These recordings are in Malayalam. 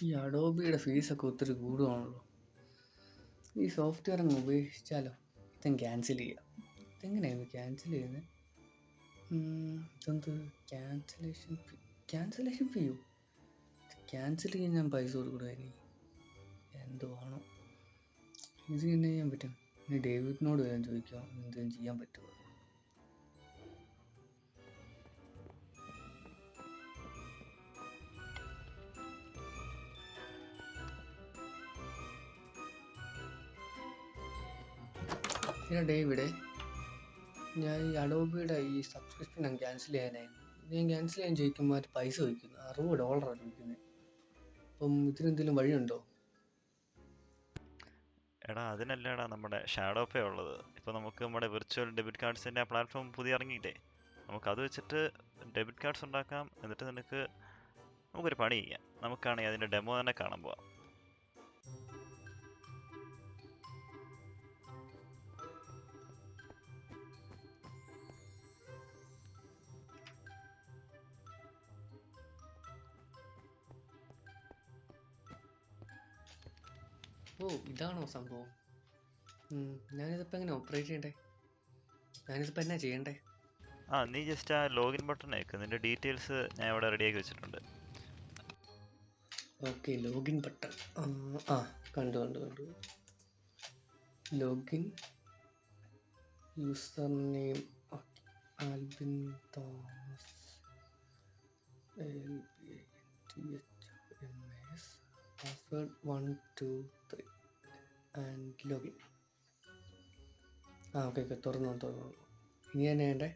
ഈ അഡോബിയുടെ ഫീസൊക്കെ ഒത്തിരി കൂടുവാണല്ലോ. ഈ സോഫ്റ്റ്വെയർ അങ്ങ് ഉപേക്ഷിച്ചാലോ? ഇതങ്ങ് ക്യാൻസൽ ചെയ്യാം. ഇതെങ്ങനെയാണ് ക്യാൻസൽ ചെയ്യുന്നത്? ഇതെന്ത് ക്യാൻസലേഷൻ ഫീയോ? ക്യാൻസൽ ചെയ്യാൻ ഞാൻ പൈസ കൊടുക്കണമായിരുന്നു. എന്തുവാണോ ഇത് തന്നെ ചെയ്യാൻ പറ്റും? ഇനി ഡേവിഡിനോട് ഞാൻ ചോദിക്കാം എന്തെങ്കിലും ചെയ്യാൻ പറ്റുമോ. പിന്നെ ഡേവിഡേ, ഞാൻ ഈ അഡോബിയുടെ ഈ സബ്സ്ക്രിപ്ഷൻ ഞാൻ ക്യാൻസൽ ചെയ്യാനായിരുന്നു. ഞാൻ ക്യാൻസൽ ചെയ്യാൻ ചോദിക്കുമ്പോൾ അവർ പൈസ ചോദിക്കുന്നു. $60 ചോദിക്കുന്നത്. അപ്പം ഇതിനെന്തെങ്കിലും വഴിയുണ്ടോ? എടാ അതിനല്ലേടാ നമ്മുടെ ഷാഡോ പേ ഉള്ളത്. ഇപ്പോൾ നമുക്ക് നമ്മുടെ വിർച്വൽ ഡെബിറ്റ് കാർഡ്സിൻ്റെ ആ പ്ലാറ്റ്ഫോം പുതിയ ഇറങ്ങിയില്ലേ, നമുക്കത് വെച്ചിട്ട് ഡെബിറ്റ് കാർഡ്സ് ഉണ്ടാക്കാം. എന്നിട്ട് നമുക്കൊരു പണി ചെയ്യാം. നമുക്കാണെങ്കിൽ അതിൻ്റെ ഡെമോ തന്നെ കാണാൻ പോവാം. ഓ, ഇതാണോ സംഭവം? ഞാനിതിപ്പോൾ എങ്ങനെ ഓപ്പറേറ്റ് ചെയ്യണ്ടേ? ഞാനിതിപ്പോൾ എന്നാ ചെയ്യണ്ടേ? നീ ജസ്റ്റ് ആ ലോഗിൻ ബട്ടൺ ആക്ക്. നിന്റെ ഡീറ്റെയിൽസ് ഞാൻ ഇവിടെ റെഡിയാക്കി വെച്ചിട്ടുണ്ട്. Okay, login button. കണ്ടു. Login, user name Albin Thomas, ALBINTHOMAS, password 1 2 3 and login. Okay തുറന്നു. ഇനി തന്നെ വേണ്ടേ?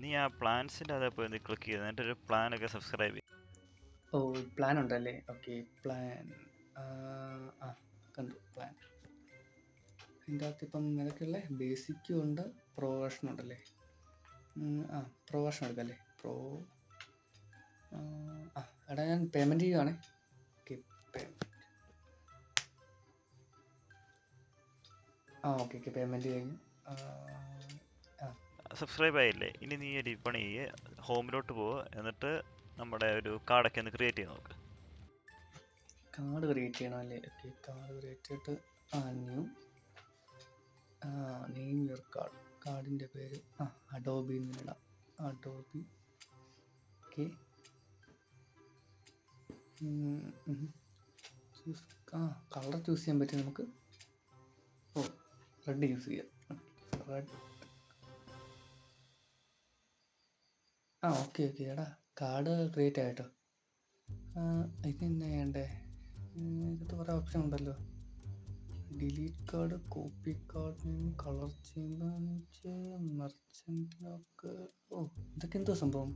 നീ ആ പ്ലാൻസിൻ്റെ അതേ പോയി ക്ലിക്ക് ചെയ്ത് എന്നിട്ടൊരു പ്ലാനൊക്കെ സബ്സ്ക്രൈബ് ചെയ്യും. ഓ, പ്ലാൻ ഉണ്ടല്ലേ? Okay, plan. കണ്ടു പ്ലാൻ. അതിൻ്റെ അകത്ത് ഇപ്പം ഏതൊക്കെയുള്ള ബേസിക്കും ഉണ്ട്, പ്രോ വേർഷൻ ഉണ്ടല്ലേ? പ്രോ വേർഷൻ എടുക്കല്ലേ? എടാ ഞാൻ പേയ്മെൻറ്റ് ചെയ്യുവാണേ. Okay, payment. ഓക്കെ പേയ്മെൻറ്റ് കഴിഞ്ഞു. സബ്സ്ക്രൈബ് ആയില്ലേ? ഇനി നീ ഒരു പണി ചെയ്യ്, ഹോമിലോട്ട് പോവുക. എന്നിട്ട് നമ്മുടെ ഒരു കാർഡൊക്കെ ഒന്ന് ക്രിയേറ്റ് ചെയ്ത് നോക്ക്. കാർഡ് ക്രിയേറ്റ് ചെയ്യണം അല്ലേ? ഓക്കെ, കാർഡ് ക്രിയേറ്റ് ചെയ്തിട്ട് ന്യൂ നെയിം യുവർ കാർഡ്. കാർഡിൻ്റെ പേര് അഡോബി എന്ന് ഇടാം. അഡോബി. ഓക്കെ, കളർ ചൂസ് ചെയ്യാൻ പറ്റും നമുക്ക്. റെഡ് യൂസ് ചെയ്യാം. റെഡ്. ഓക്കെ എടാ, കാർഡ് ക്രിയേറ്റ് ആയിട്ടോ. ഇതെന്നാ ചെയ്യണ്ടേ? ഇതിട്ട് കുറേ ഓപ്ഷൻ ഉണ്ടല്ലോ. Delete card, copy card name, colour change, merchant lock. ഇതൊക്കെ എന്തോ സംഭവം?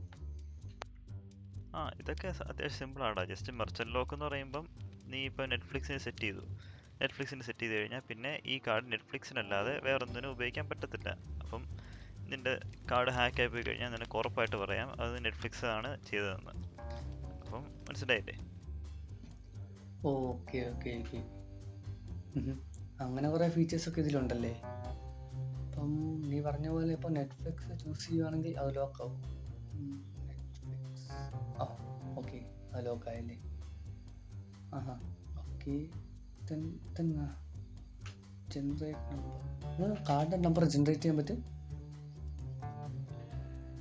ഇതൊക്കെ അത്യാവശ്യം സിമ്പിളാടാ. ജസ്റ്റ് മെർച്ചൻ്റ് ലോക്ക് എന്ന് പറയുമ്പം നീ ഇപ്പോൾ നെറ്റ്ഫ്ലിക്സിന് സെറ്റ് ചെയ്ത് കഴിഞ്ഞാൽ പിന്നെ ഈ കാർഡ് നെറ്റ്ഫ്ലിക്സിനല്ലാതെ വേറൊന്നിനും ഉപയോഗിക്കാൻ പറ്റത്തില്ല. അപ്പം നിൻ്റെ കാർഡ് ഹാക്കായി പോയി കഴിഞ്ഞാൽ നിനക്ക് ഉറപ്പായിട്ട് പറയാം അത് നെറ്റ്ഫ്ലിക്സ് ആണ് ചെയ്തതെന്ന്. അപ്പം മനസ്സിലായില്ലേ? ഓക്കെ അങ്ങനെ കുറേ ഫീച്ചേഴ്സൊക്കെ ഇതിലുണ്ടല്ലേ? അപ്പം നീ പറഞ്ഞ പോലെ ഇപ്പോൾ നെറ്റ്ഫ്ലിക്സ് ചൂസ് ചെയ്യുവാണെങ്കിൽ അത് ലോക്കാവും. നെറ്റ്ഫ്ലിക്സ് ഓക്കെ, അത് ലോക്കായല്ലേ? Okay, generate number. കാർഡിൻ്റെ നമ്പർ ജനറേറ്റ് ചെയ്യാൻ പറ്റും.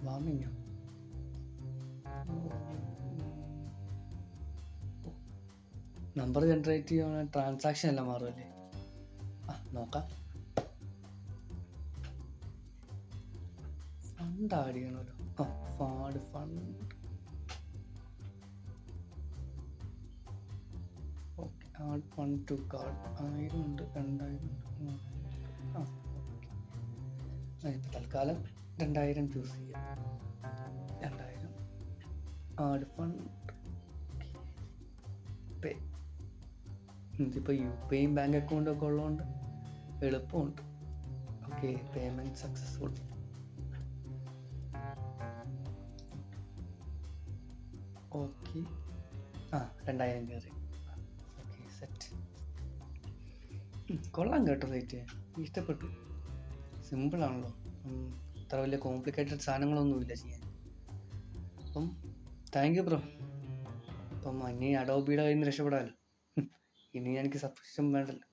വാമിങ്ങോ? നമ്പർ ജനറേറ്റ് ചെയ്യുകയാണെങ്കിൽ ട്രാൻസാക്ഷൻ എല്ലാം മാറുമല്ലേ? നോക്കാം. ഫണ്ട് ആഡ് ചെയ്യണമല്ലോ. Fund. Okay, add fund to card. 1000 ഉണ്ട്, 2000 ഉണ്ട്, 3000. ഇപ്പം തൽക്കാലം 2000 ചൂസ് ചെയ്യാം. 2000 ആഡ് ഫണ്ട് പേ. ഇതിപ്പോൾ UPIയും ബാങ്ക് അക്കൗണ്ടും ഒക്കെ ഉള്ളതുകൊണ്ട് എളുപ്പമുണ്ട്. Okay, payment successful. ഓക്കെ, 2000 കയറി. Okay, set. കൊള്ളാം കേട്ടോ സൈറ്റ്, ഇഷ്ടപ്പെട്ടു. സിമ്പിളാണല്ലോ, അത്ര വലിയ കോംപ്ലിക്കേറ്റഡ് സാധനങ്ങളൊന്നുമില്ല ചെയ്യാൻ. അപ്പം താങ്ക് യു ബ്രോ. അപ്പം ഇനി അഡോബിയുടെ കയ്യിൽ നിന്ന് രക്ഷപ്പെടാമല്ലോ. ഇനി എനിക്ക് സബ്സ്ക്രിപ്ഷൻ വേണ്ടല്ലോ.